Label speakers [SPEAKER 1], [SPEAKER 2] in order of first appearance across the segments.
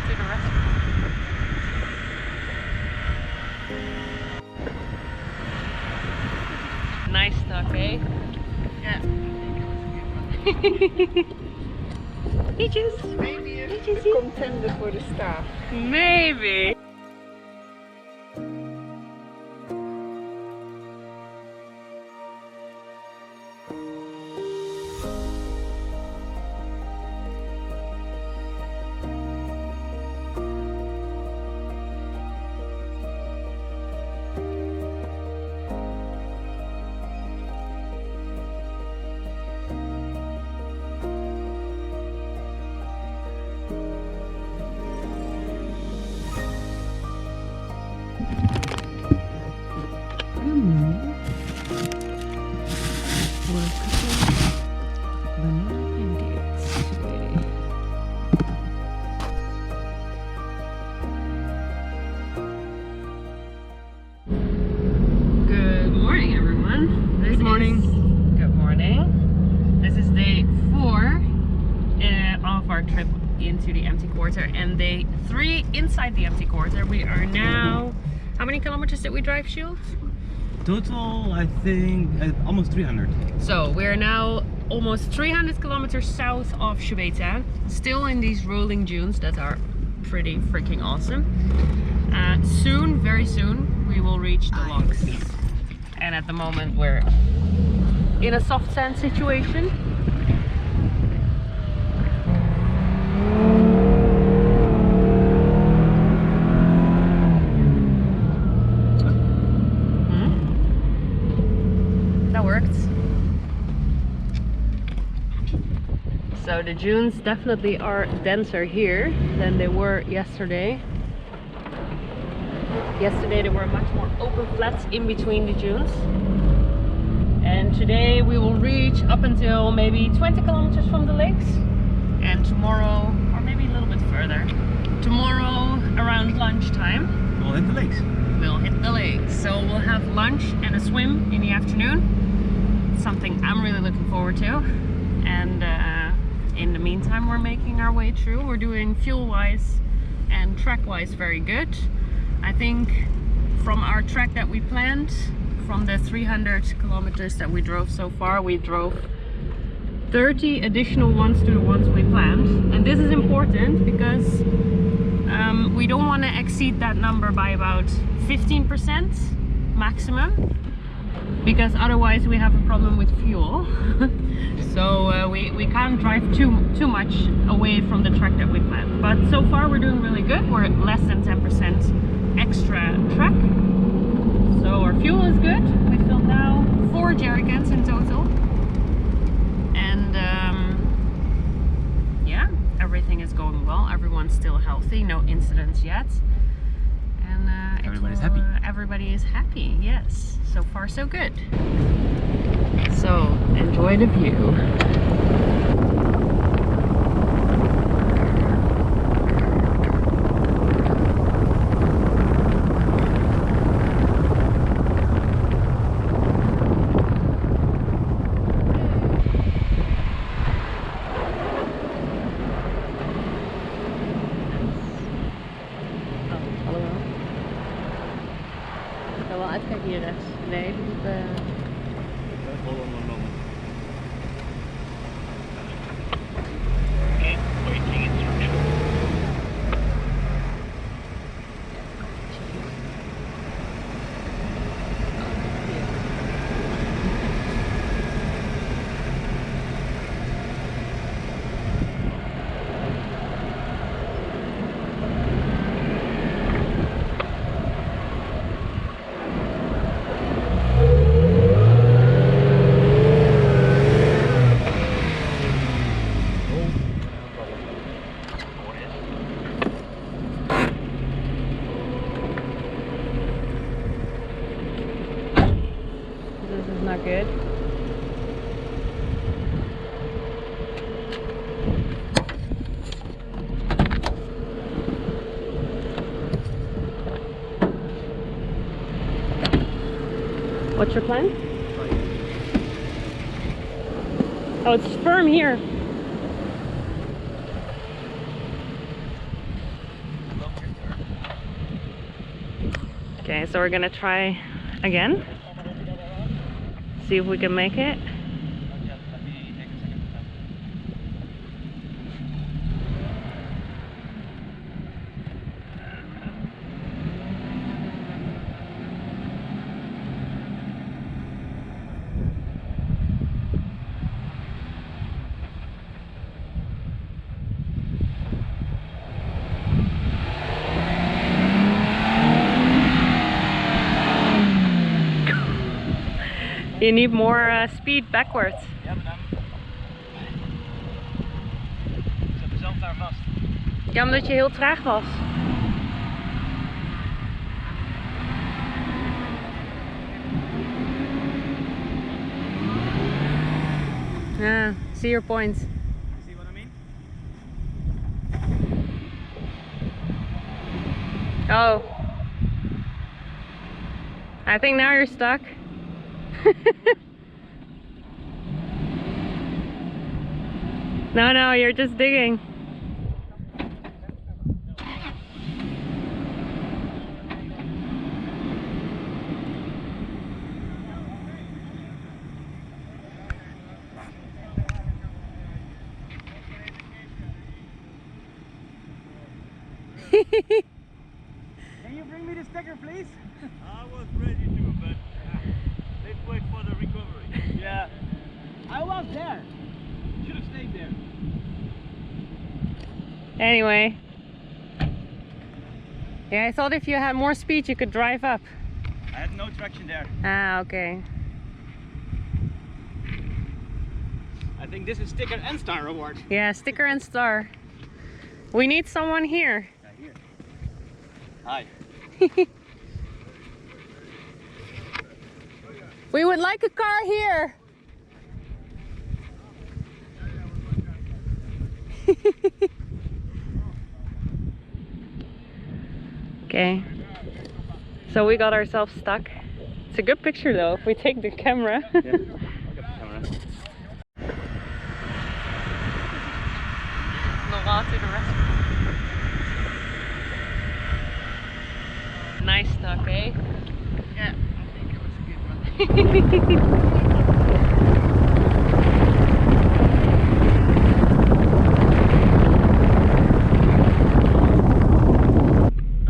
[SPEAKER 1] not to the rescue. Nice stuff, eh?
[SPEAKER 2] Yeah.
[SPEAKER 1] Peaches!
[SPEAKER 2] Maybe a
[SPEAKER 1] Peaches.
[SPEAKER 2] contender for the staff.
[SPEAKER 1] Maybe! Good morning, everyone. Good morning. This is day 4 of our trip into the empty quarter and day 3 inside the empty quarter. We are now... How many kilometers did we drive, Jules?
[SPEAKER 3] Total, I think, almost 300.
[SPEAKER 1] So we're now almost 300 kilometers south of Cubeta, still in these rolling dunes that are pretty freaking awesome. Soon, very soon, we will reach the locks. And at the moment we're in a soft sand situation. So the dunes definitely are denser here than they were yesterday. Yesterday there were much more open flats in between the dunes. And today we will reach up until maybe 20 kilometers from the lakes. And tomorrow, or maybe a little bit further, tomorrow around lunchtime,
[SPEAKER 3] We'll hit the lakes.
[SPEAKER 1] We'll hit the lakes. So we'll have lunch and a swim in the afternoon. Something I'm really looking forward to. And in the meantime, we're making our way through. We're doing fuel-wise and track-wise very good. I think from our track that we planned, from the 300 kilometers that we drove so far, we drove 30 additional ones to the ones we planned. And this is important because we don't want to exceed that number by about 15% maximum, because otherwise we have a problem with fuel. So we can't drive too much away from the track that we planned. But so far we're doing really good. We're at less than 10% extra track. So our fuel is good. We filled now 4 jerry cans in total. And yeah, everything is going well. Everyone's still healthy. No incidents yet. And
[SPEAKER 3] everybody's happy.
[SPEAKER 1] Everybody is happy, yes. So far so good. So enjoy the view. Ik wil wel uitkijken hier rechts. Nee,
[SPEAKER 3] Hold on one moment.
[SPEAKER 4] Okay, waiting instruction.
[SPEAKER 1] This is not good. What's your plan? Oh, it's firm here. Okay, so we're gonna try again. See if we can make it. You need more speed backwards.
[SPEAKER 3] Ja, maar dan zet mezelf daar vast.
[SPEAKER 1] Ja, omdat je heel traag was. Yeah, see your point.
[SPEAKER 3] See what I mean?
[SPEAKER 1] Oh. I think now you're stuck. No, you're just digging.
[SPEAKER 3] Can you bring me the sticker, please?
[SPEAKER 4] I was ready to, but let's wait for the recovery.
[SPEAKER 3] Yeah. I was there. Should have stayed there.
[SPEAKER 1] Anyway. Yeah, I thought if you had more speed you could drive up.
[SPEAKER 3] I had no traction there.
[SPEAKER 1] Ah, okay.
[SPEAKER 3] I think this is sticker and star reward.
[SPEAKER 1] Yeah, sticker and star. We need someone here.
[SPEAKER 3] Yeah, here. Hi.
[SPEAKER 1] We would like a car here. Okay. So we got ourselves stuck. It's a good picture though if we take the camera.
[SPEAKER 3] Yeah, I'll get the camera.
[SPEAKER 1] The wall to the restaurant. Nice stuck, eh?
[SPEAKER 2] Yeah, I think it was a good one.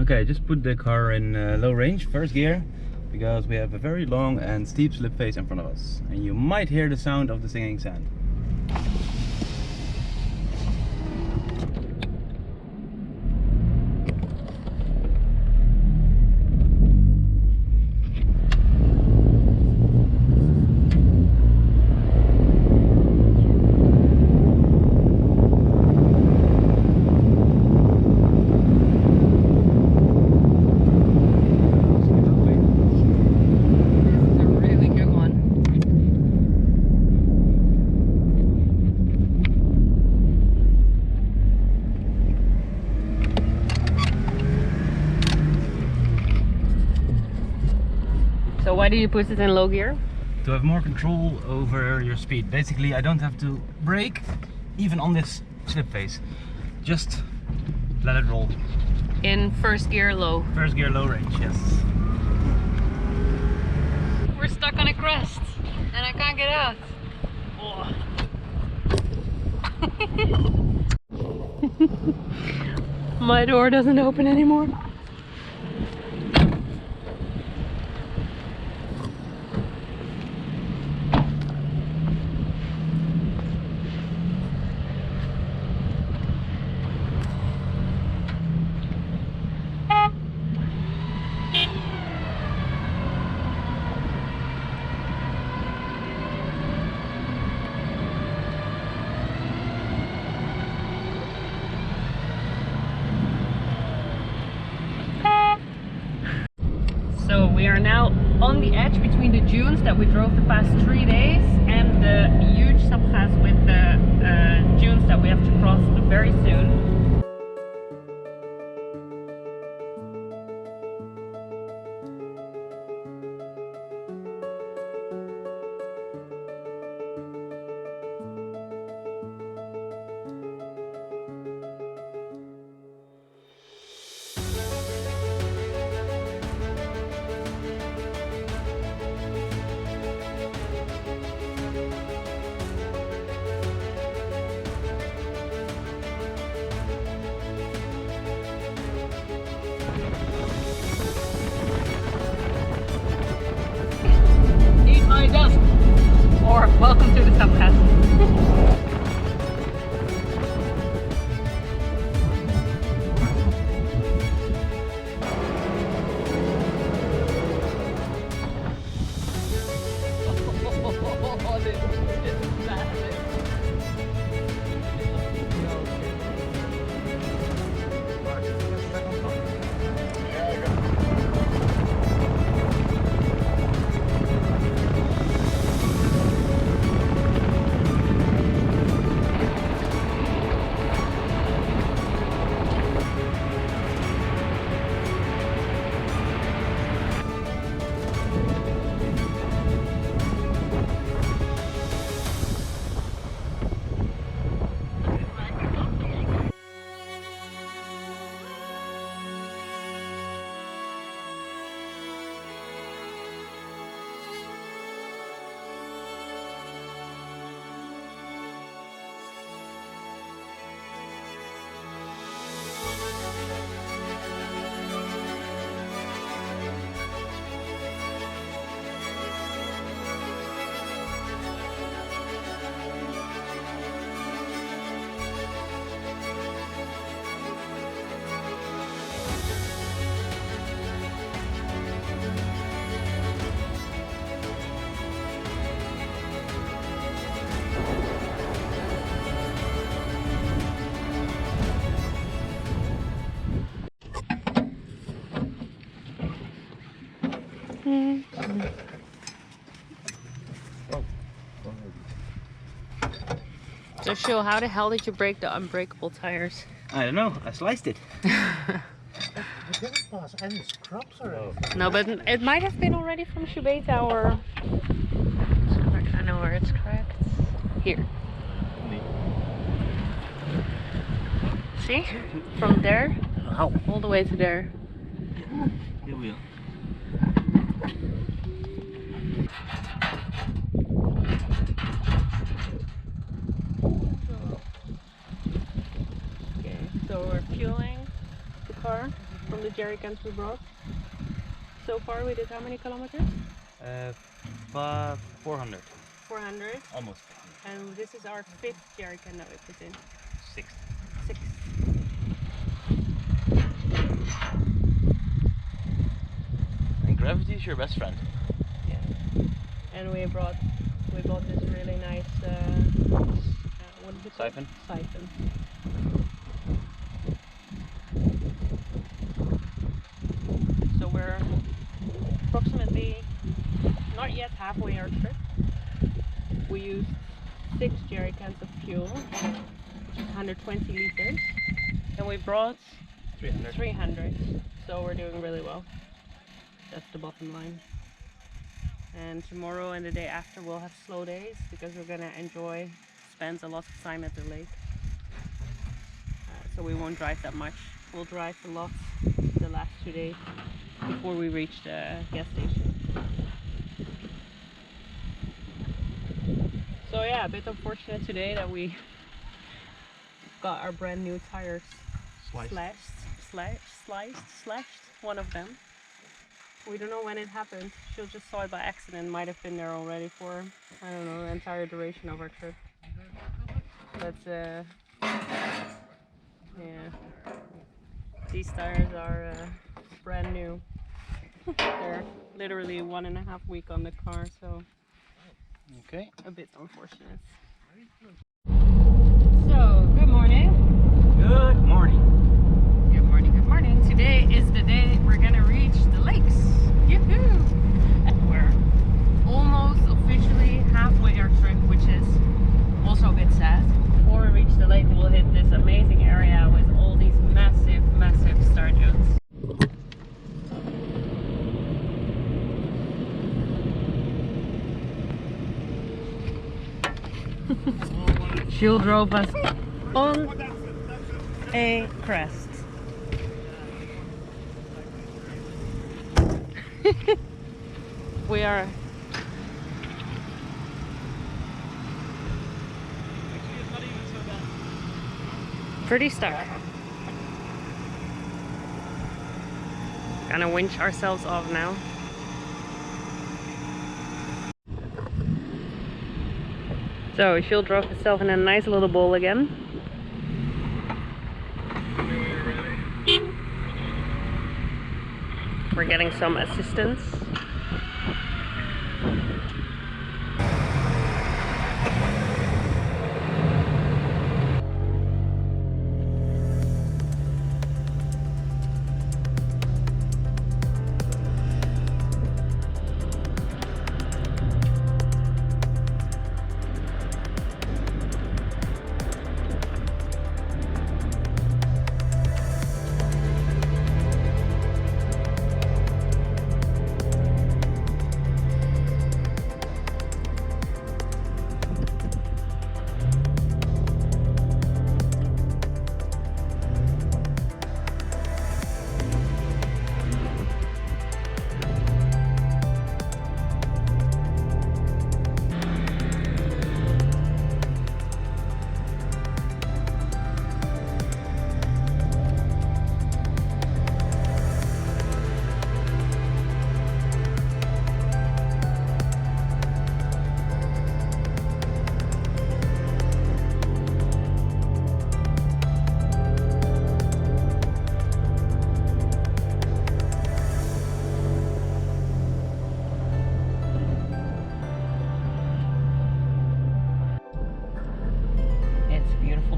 [SPEAKER 3] Okay, just put the car in low range, first gear, because we have a very long and steep slip face in front of us. And you might hear the sound of the singing sand.
[SPEAKER 1] So why do you put it in low gear?
[SPEAKER 3] To have more control over your speed. Basically, I don't have to brake even on this slip face. Just let it roll.
[SPEAKER 1] In first gear low.
[SPEAKER 3] First gear low range, yes.
[SPEAKER 1] We're stuck on a crest and I can't get out. Oh. My door doesn't open anymore. So we are now on the edge between the dunes that we drove the past 3 days and the huge sabkhas with the dunes that we have to cross very soon. sabkhas. So Shul, how the hell did you break the unbreakable tires?
[SPEAKER 3] I don't know, I sliced it.
[SPEAKER 2] I didn't pass any scrubs or anything.
[SPEAKER 1] No, but it might have been already from Shubeta or... I know where it's cracked. Here. See? From there, all the way to there.
[SPEAKER 3] Here we are.
[SPEAKER 1] Okay, so we're fueling the car from the jerry cans we brought. So far we did how many kilometers?
[SPEAKER 3] 400.
[SPEAKER 1] 400.
[SPEAKER 3] Almost.
[SPEAKER 1] And this is our 5th jerry can that we put in.
[SPEAKER 3] 6.
[SPEAKER 1] 6.
[SPEAKER 3] And gravity is your best friend.
[SPEAKER 1] Yeah. And we bought this really nice what is it called?
[SPEAKER 3] Siphon.
[SPEAKER 1] Siphon. So we're approximately not yet halfway our trip. We used 6 jerry cans of fuel, which is 120 liters, and we brought 300. So we're doing really well. That's the bottom line. And tomorrow and the day after we'll have slow days because we're gonna spend a lot of time at the lake. So we won't drive that much. We'll drive a lot the last 2 days before we reach the gas station. So yeah, a bit unfortunate today that we got our brand new tires slashed, one of them. We don't know when it happened. She just saw it by accident. Might have been there already for, I don't know, the entire duration of our trip. But yeah, these tires are brand new. They're literally 1.5 weeks on the car, so
[SPEAKER 3] Okay.
[SPEAKER 1] a bit unfortunate. So, good morning.
[SPEAKER 3] Good morning.
[SPEAKER 1] Good morning, good morning. Today is the day we're gonna reach the lakes. Yoo-hoo! We're almost officially halfway our trip, which is also a bit sad. Before we reach the lake, we'll hit this amazing area with all these massive, massive stardunes. Jill drove us on a crest. We are pretty stuck. Gonna winch ourselves off now. So she'll drop herself in a nice little bowl again. We're getting some assistance.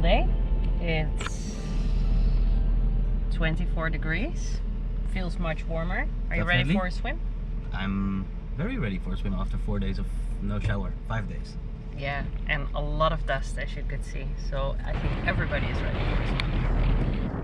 [SPEAKER 1] Day. It's 24 degrees. Feels much warmer. Are you ready
[SPEAKER 3] Definitely.
[SPEAKER 1] for a swim?
[SPEAKER 3] I'm very ready for a swim after 4 days of no shower. 5 days.
[SPEAKER 1] Yeah, and a lot of dust as you could see. So I think everybody is ready for a swim.